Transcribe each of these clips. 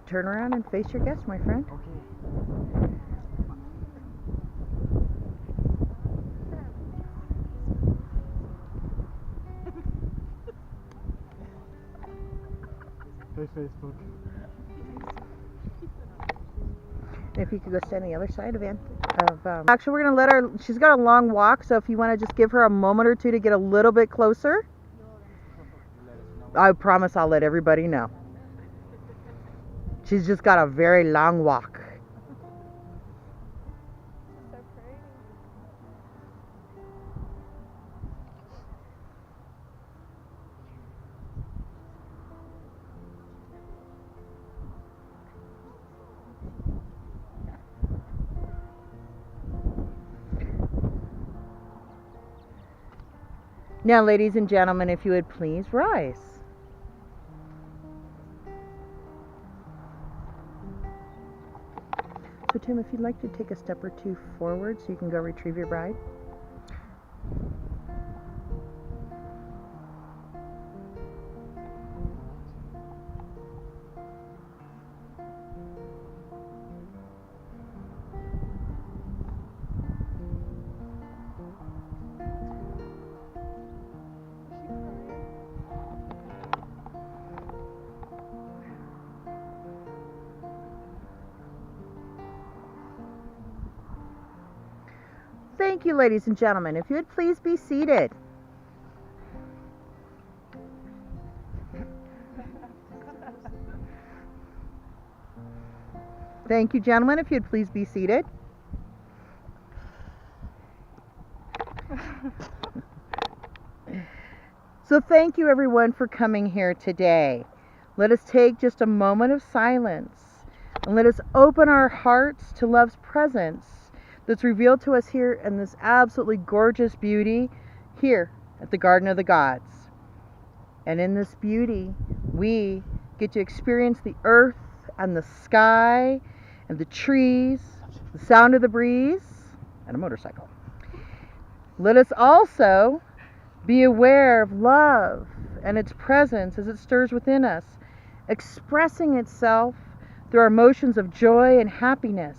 turn around and face your guest, my friend. Okay. Hey, Facebook. If you could go stand on the other side of actually, we're going to let her, she's got a long walk, so if you want to just give her a moment or two to get a little bit closer, I promise I'll let everybody know. She's just got a very long walk. So pretty. Now, ladies and gentlemen, if you would please rise. So, Tim, if you'd like to take a step or two forward so you can go retrieve your bride. Thank you, ladies and gentlemen. If you would please be seated. Thank you, gentlemen. If you'd please be seated. So thank you, everyone, for coming here today. Let us take just a moment of silence and let us open our hearts to love's presence that's revealed to us here in this absolutely gorgeous beauty here at the Garden of the Gods. And in this beauty, we get to experience the earth and the sky and the trees, the sound of the breeze, and a motorcycle. Let us also be aware of love and its presence as it stirs within us, expressing itself through our emotions of joy and happiness,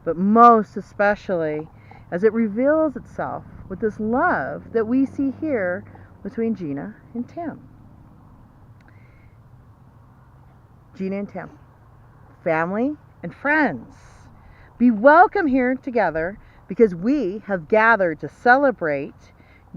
but most especially as it reveals itself with this love that we see here between Gina and Tim. Gina and Tim, family and friends, be welcome here together because we have gathered to celebrate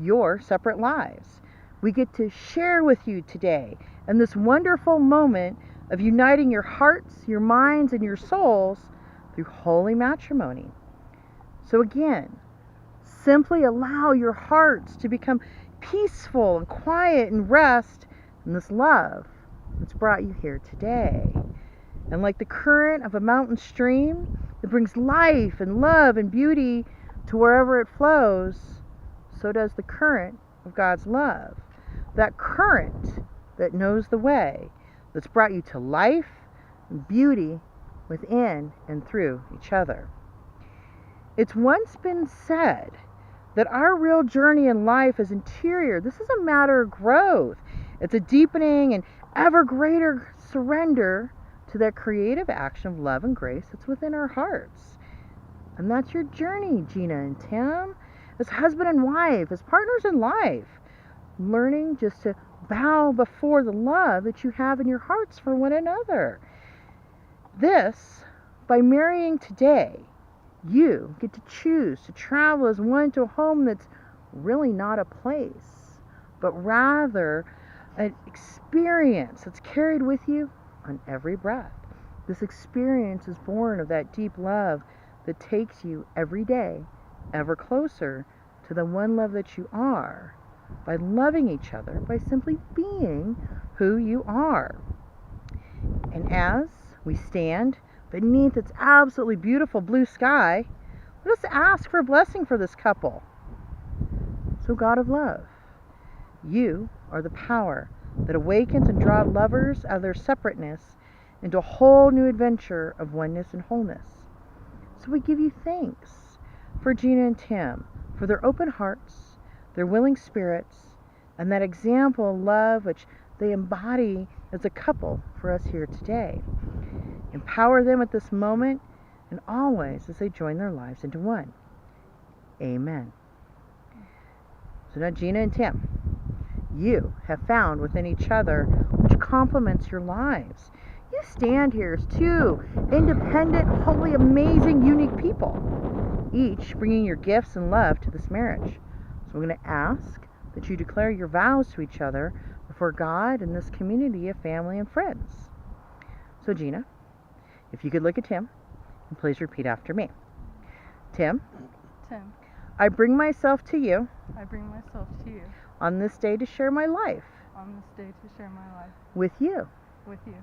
your separate lives. We get to share with you today in this wonderful moment of uniting your hearts, your minds, and your souls through holy matrimony. So again, simply allow your hearts to become peaceful and quiet and rest in this love that's brought you here today. And like the current of a mountain stream that brings life and love and beauty to wherever it flows, so does the current of God's love. That current that knows the way, that's brought you to life and beauty within and through each other. It's once been said that our real journey in life is interior. This is a matter of growth. It's a deepening and ever greater surrender to that creative action of love and grace that's within our hearts. And that's your journey, Gina and Tim, as husband and wife, as partners in life, learning just to bow before the love that you have in your hearts for one another. This, by marrying today, you get to choose to travel as one to a home that's really not a place, but rather an experience that's carried with you on every breath. This experience is born of that deep love that takes you every day ever closer to the one love that you are, by loving each other, by simply being who you are. And as we stand beneath its absolutely beautiful blue sky, let us ask for a blessing for this couple. So, God of love, you are the power that awakens and draws lovers out of their separateness into a whole new adventure of oneness and wholeness. So we give you thanks for Gina and Tim, for their open hearts, their willing spirits, and that example of love which they embody as a couple for us here today. Empower them at this moment and always as they join their lives into one. Amen. So now, Gina and Tim, you have found within each other which complements your lives. You stand here as two independent, holy, amazing, unique people, each bringing your gifts and love to this marriage. So I'm going to ask that you declare your vows to each other before God and this community of family and friends. So Gina, if you could look at Tim, and please repeat after me. Tim, I bring myself to you I bring myself to you on this day to share my life on this day to share my life with you. with you.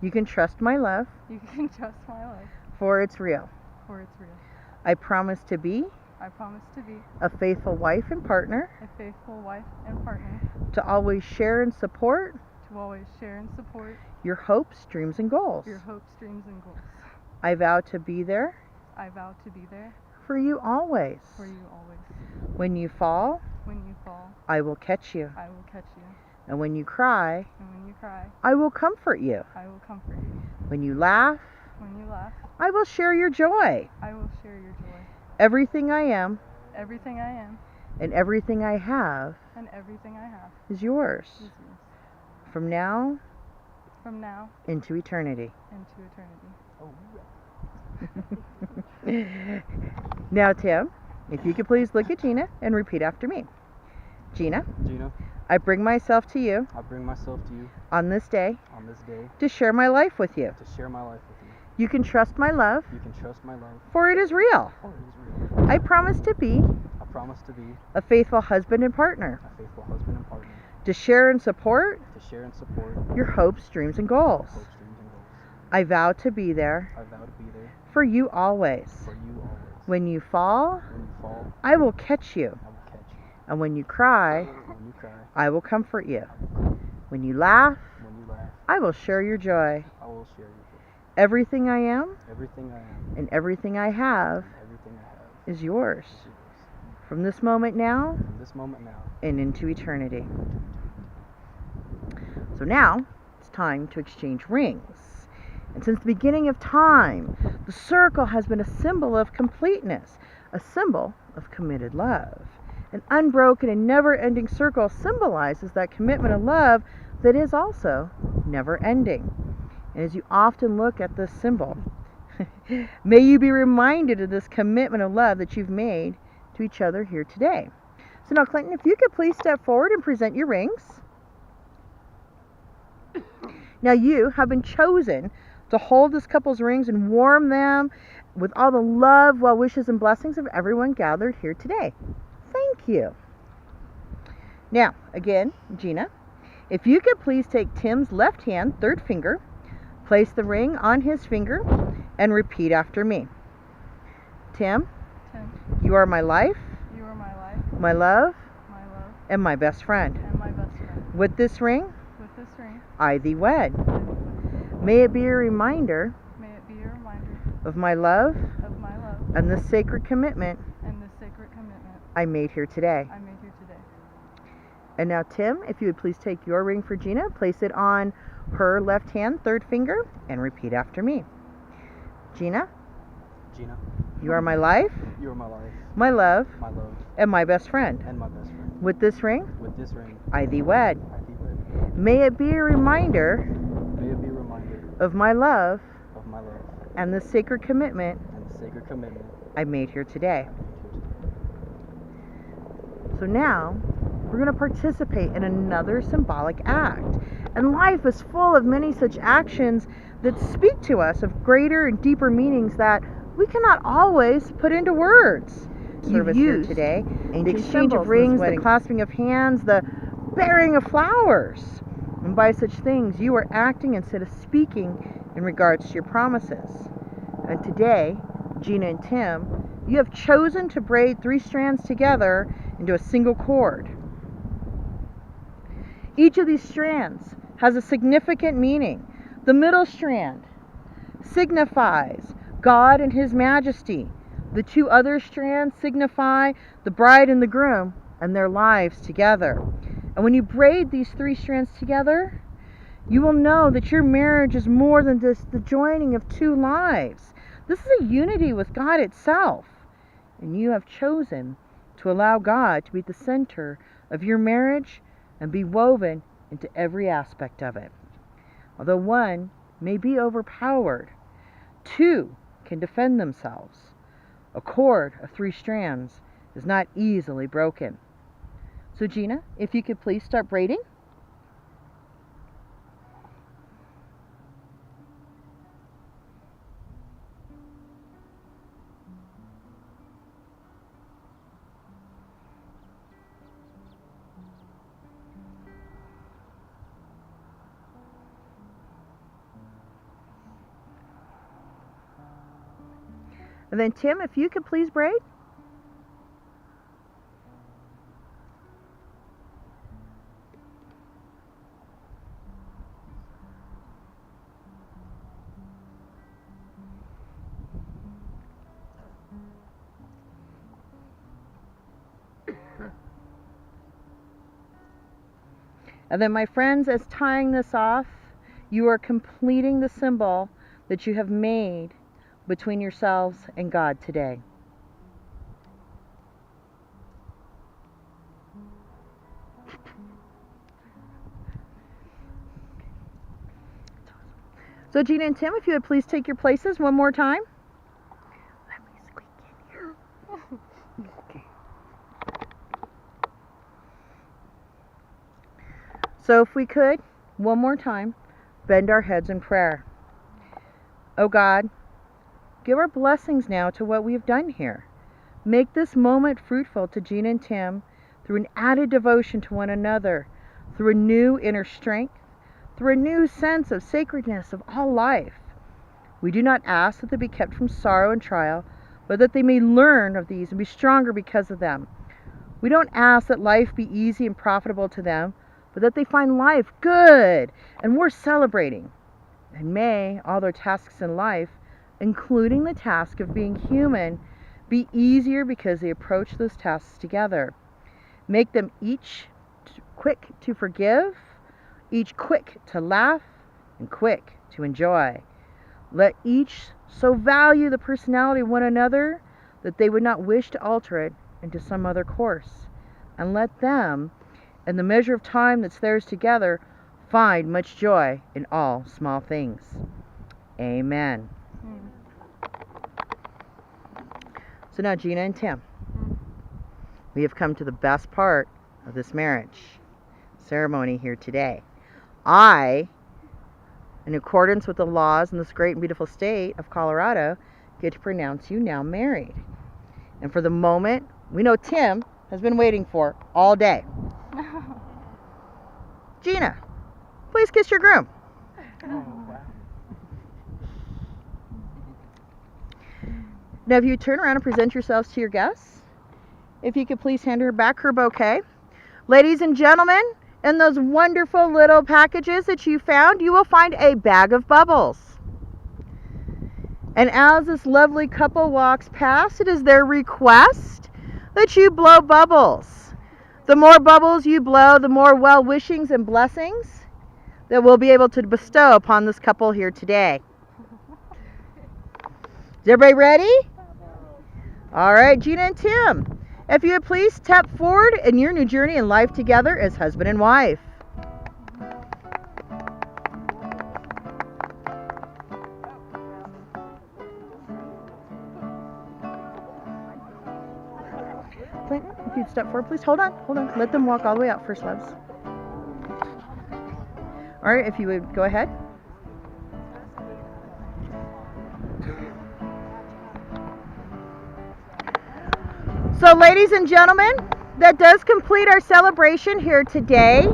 You can trust my love, You can trust my life, for it's real. for it's real. I promise to be I promise to be a faithful wife and partner, a faithful wife and partner, to always share and support to always share and support your hopes, dreams, and goals. your hopes, dreams, and goals. I vow to be there I vow to be there for you always. for you always. When you fall, When you fall, I will catch you. I will catch you. And when you cry, And when you cry, I will comfort you. I will comfort you. When you laugh, When you laugh, I will share your joy. I will share your joy. Everything I am Everything I am and everything I have and everything I have is yours. is yours. From now From now into eternity. into eternity. Now, Tim, if you could please look at Gina and repeat after me. Gina, Gina, I bring myself to you I bring myself to you on this day on this day to share my life with you. to share my life with you. You can trust my love, You can trust my love, for it is real. for it is real. I promise to be I promise to be a faithful husband and partner, a faithful husband and partner, to share and support to share and support your hopes, dreams, and goals. hopes, dreams, and goals. I vow to be there I vow to be there for you always. for you always. When you fall, When you fall, I will catch you. I will catch you. And when you cry, When you cry, I will comfort you. I will comfort you. When you laugh, When you laugh, I will share your joy. I will share your joy. Everything I am Everything I am and everything I have and everything I have is yours. is yours. From this moment now From this moment now, and into eternity. So now it's time to exchange rings. And since the beginning of time, the circle has been a symbol of completeness, a symbol of committed love. An unbroken and never-ending circle symbolizes that commitment of love that is also never-ending. And as you often look at this symbol, may you be reminded of this commitment of love that you've made to each other here today. So now, Clinton, if you could please step forward and present your rings. Now you have been chosen to hold this couple's rings and warm them with all the love, well wishes, and blessings of everyone gathered here today. Thank you. Now, again, Gina, if you could please take Tim's left hand, third finger, place the ring on his finger, and repeat after me. Tim, Tim, you are my life, you are my life, my love, my love, and my best friend. and my best friend. With this ring, With this ring, I thee wed. I do. May it be a reminder May it be a reminder of my love of my love and the sacred commitment and the sacred commitment I made here today. I made here today. And now, Tim, if you would please take your ring for Gina, place it on her left hand, third finger, and repeat after me. Gina, Gina, you are my life, you are my life, my love, my love, and my best friend. and my best friend. With this ring, With this ring, I thee wed. I thee wed. May it be a reminder May it be a reminder of my love of my love and the sacred commitment and the sacred commitment I made here today. I made here today. So now, we're going to participate in another symbolic act. And life is full of many such actions that speak to us of greater and deeper meanings that we cannot always put into words. Service here today, the exchange of rings, the clasping of hands, the bearing of flowers. And by such things, you are acting instead of speaking in regards to your promises. And today, Gina and Tim, you have chosen to braid 3 strands together into a single cord. Each of these strands has a significant meaning. The middle strand signifies God and His majesty. The 2 other strands signify the bride and the groom and their lives together. And when you braid these 3 strands together, You will know that your marriage is more than just the joining of two lives. This is a unity with God itself. And you have chosen to allow God to be the center of your marriage and be woven into every aspect of it. Although one may be overpowered, two can defend themselves. A cord of 3 strands is not easily broken. So Gina, if you could please start braiding. And then Tim, if you could please braid. And then my friends, as tying this off, you are completing the symbol that you have made between yourselves and God today. So Gina and Tim, if you would please take your places one more time. Let me squeak in here. Okay. So if we could, one more time, bend our heads in prayer. Oh God, give our blessings now to what we have done here. Make this moment fruitful to Gina and Tim through an added devotion to one another, through a new inner strength, through a new sense of sacredness of all life. We do not ask that they be kept from sorrow and trial, but that they may learn of these and be stronger because of them. We don't ask that life be easy and profitable to them, but that they find life good and worth celebrating. And may all their tasks in life, including the task of being human, be easier because they approach those tasks together. Make them each quick to forgive, each quick to laugh, and quick to enjoy. Let each so value the personality of one another that they would not wish to alter it into some other course. And let them, in the measure of time that's theirs together, find much joy in all small things. Amen. So now, Gina and Tim, we have come to the best part of this marriage ceremony here today. I, in accordance with the laws in this great and beautiful state of Colorado, get to pronounce you now married. And for the moment we know Tim has been waiting for all day. Gina, please kiss your groom. Oh, wow. Now if you turn around and present yourselves to your guests, if you could please hand her back her bouquet. Ladies and gentlemen, in those wonderful little packages that you found, you will find a bag of bubbles. And as this lovely couple walks past, it is their request that you blow bubbles. The more bubbles you blow, the more well-wishings and blessings that we'll be able to bestow upon this couple here today. Is everybody ready? All right, Gina and Tim, if you would please step forward in your new journey in life together as husband and wife. Clinton, if you'd step forward, please. Hold on. Let them walk all the way out first, loves. All right, if you would go ahead. So, ladies and gentlemen, that does complete our celebration here today.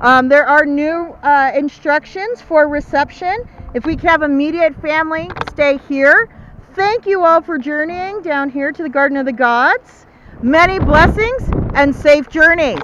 There are new instructions for reception. If we could have immediate family stay here. Thank you all for journeying down here to the Garden of the Gods. Many blessings and safe journeys.